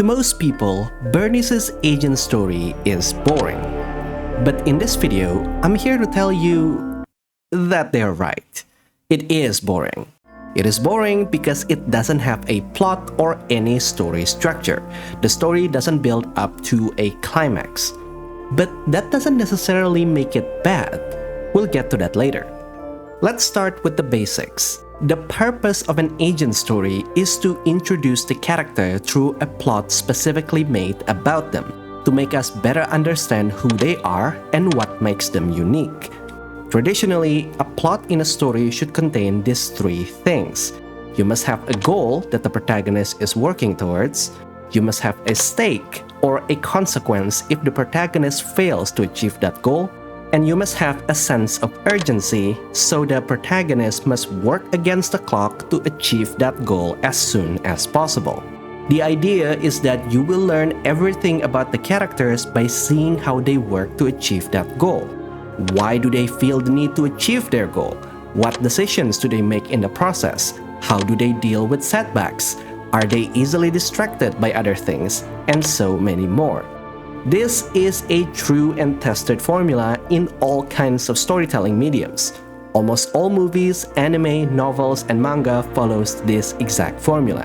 most people, Burnice's Agent Story is boring. But in this video, I'm here to tell you that they're right. It is boring. It is boring because it doesn't have a plot or any story structure. The story doesn't build up to a climax. But that doesn't necessarily make it bad. We'll get to that later. Let's start with the basics. The purpose of an agent story is to introduce the character through a plot specifically made about them, to make us better understand who they are and what makes them unique. Traditionally, a plot in a story should contain these three things. You must have a goal that the protagonist is working towards. You must have a stake or a consequence if the protagonist fails to achieve that goal. And you must have a sense of urgency, so the protagonist must work against the clock to achieve that goal as soon as possible. The idea is that you will learn everything about the characters by seeing how they work to achieve that goal. Why do they feel the need to achieve their goal? What decisions do they make in the process? How do they deal with setbacks? Are they easily distracted by other things? And so many more. This is a true and tested formula in all kinds of storytelling mediums. Almost all movies, anime, novels, and manga follows this exact formula.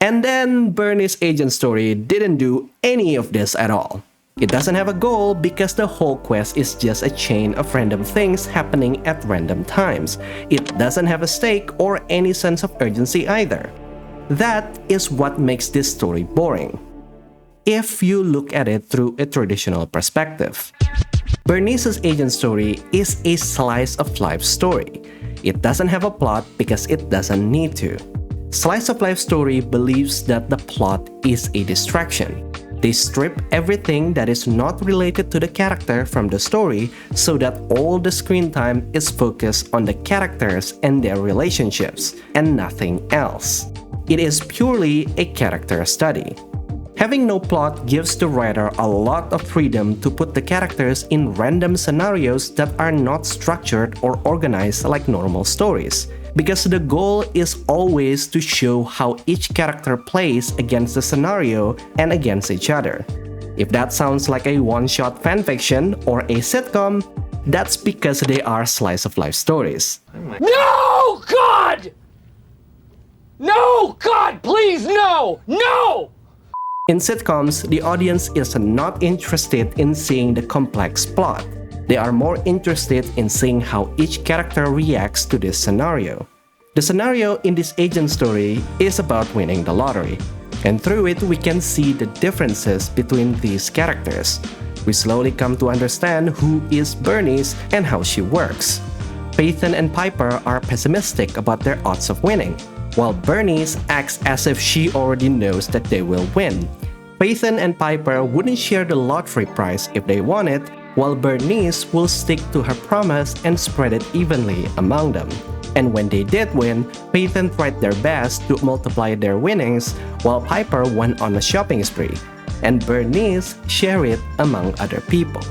And then Burnice Agent Story didn't do any of this at all. It doesn't have a goal because the whole quest is just a chain of random things happening at random times. It doesn't have a stake or any sense of urgency either. That is what makes this story boring, if you look at it through a traditional perspective. Burnice's Agent Story is a slice of life story. It doesn't have a plot because it doesn't need to. Slice of life story believes that the plot is a distraction. They strip everything that is not related to the character from the story so that all the screen time is focused on the characters and their relationships and nothing else. It is purely a character study. Having no plot gives the writer a lot of freedom to put the characters in random scenarios that are not structured or organized like normal stories, because the goal is always to show how each character plays against the scenario and against each other. If that sounds like a one-shot fanfiction or a sitcom, that's because they are slice-of-life stories. No, God! No, God, please, no! No! In sitcoms, the audience is not interested in seeing the complex plot. They are more interested in seeing how each character reacts to this scenario. The scenario in this agent story is about winning the lottery, and through it we can see the differences between these characters. We slowly come to understand who is Burnice and how she works. Peyton and Piper are pessimistic about their odds of winning, while Burnice acts as if she already knows that they will win. Peyton and Piper wouldn't share the lottery prize if they won it, while Burnice will stick to her promise and spread it evenly among them. And when they did win, Peyton tried their best to multiply their winnings, while Piper went on a shopping spree, and Burnice shared it among other people.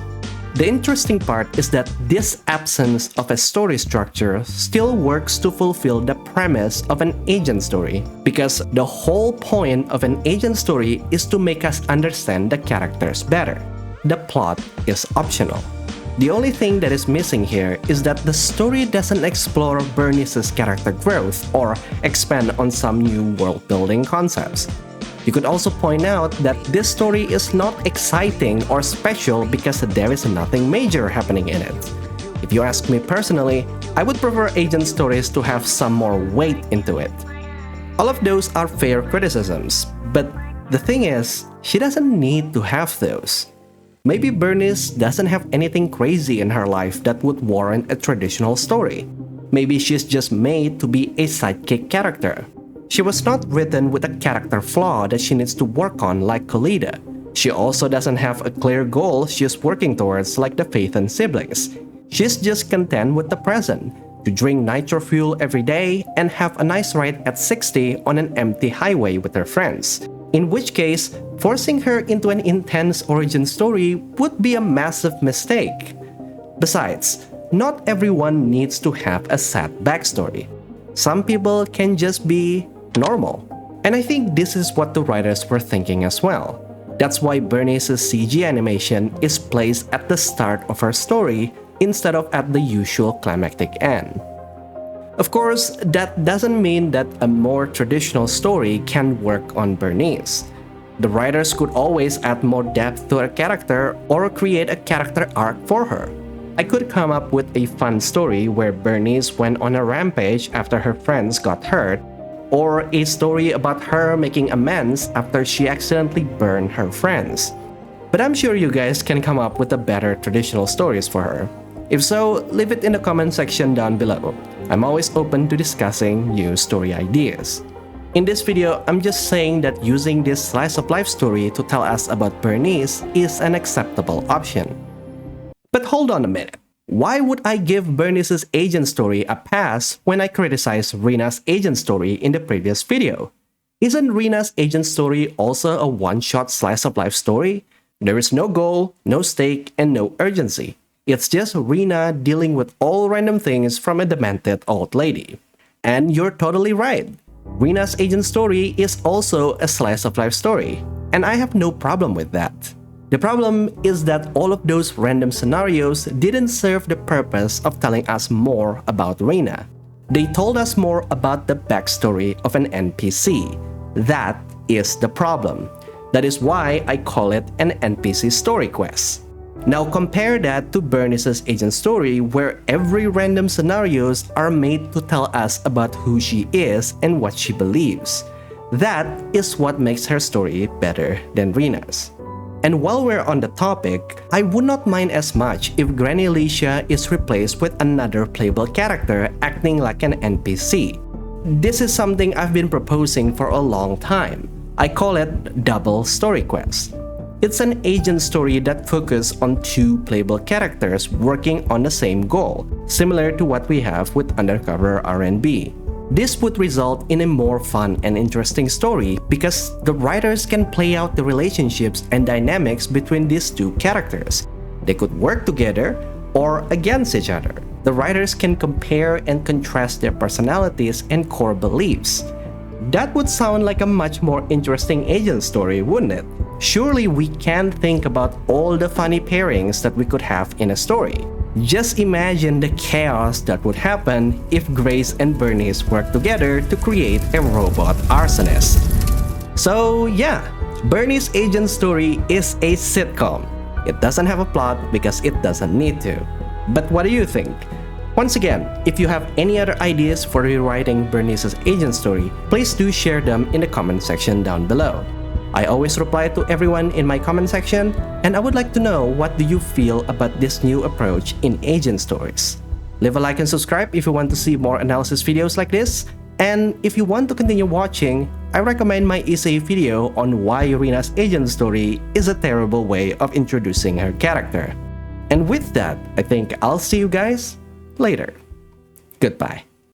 The interesting part is that this absence of a story structure still works to fulfill the premise of an agent story, because the whole point of an agent story is to make us understand the characters better. The plot is optional. The only thing that is missing here is that the story doesn't explore Burnice's character growth or expand on some new world-building concepts. You could also point out that this story is not exciting or special because there is nothing major happening in it. If you ask me personally, I would prefer agent stories to have some more weight into it. All of those are fair criticisms, but the thing is, she doesn't need to have those. Maybe Burnice doesn't have anything crazy in her life that would warrant a traditional story. Maybe she's just made to be a sidekick character. She was not written with a character flaw that she needs to work on like Khalida. She also doesn't have a clear goal she's working towards like the Peyton siblings. She's just content with the present, to drink nitro fuel every day and have a nice ride at 60 on an empty highway with her friends. In which case, forcing her into an intense origin story would be a massive mistake. Besides, not everyone needs to have a sad backstory. Some people can just be normal. And I think this is what the writers were thinking as well. That's why Burnice's CG animation is placed at the start of her story instead of at the usual climactic end. Of course, that doesn't mean that a more traditional story can work on Burnice. The writers could always add more depth to her character or create a character arc for her. I could come up with a fun story where Burnice went on a rampage after her friends got hurt, or a story about her making amends after she accidentally burned her friends. But I'm sure you guys can come up with a better traditional stories for her. If so, leave it in the comment section down below. I'm always open to discussing new story ideas. In this video, I'm just saying that using this slice of life story to tell us about Burnice is an acceptable option. But hold on a minute. Why would I give Burnice's agent story a pass when I criticize Rina's agent story in the previous video? Isn't Rina's agent story also a one-shot slice of life story? There is no goal, no stake, and no urgency. It's just Rina dealing with all random things from a demented old lady. And you're totally right. Rina's agent story is also a slice of life story, and I have no problem with that. The problem is that all of those random scenarios didn't serve the purpose of telling us more about Rina. They told us more about the backstory of an NPC. That is the problem. That is why I call it an NPC story quest. Now compare that to Burnice's agent story, where every random scenarios are made to tell us about who she is and what she believes. That is what makes her story better than Rina's. And while we're on the topic, I would not mind as much if Granny Alicia is replaced with another playable character acting like an NPC. This is something I've been proposing for a long time. I call it double story quest. It's an agent story that focuses on two playable characters working on the same goal, similar to what we have with Undercover R&B. This would result in a more fun and interesting story because the writers can play out the relationships and dynamics between these two characters. They could work together or against each other. The writers can compare and contrast their personalities and core beliefs. That would sound like a much more interesting agent story, wouldn't it? Surely we can think about all the funny pairings that we could have in a story. Just imagine the chaos that would happen if Grace and Burnice work together to create a robot arsonist. So yeah, Burnice Agent Story is a sitcom. It doesn't have a plot because it doesn't need to. But what do you think? Once again, if you have any other ideas for rewriting Burnice's agent story, please do share them in the comment section down below. I always reply to everyone in my comment section, and I would like to know what do you feel about this new approach in agent stories. Leave a like and subscribe if you want to see more analysis videos like this, and if you want to continue watching, I recommend my essay video on why Rina's agent story is a terrible way of introducing her character. And with that, I think I'll see you guys later. Goodbye.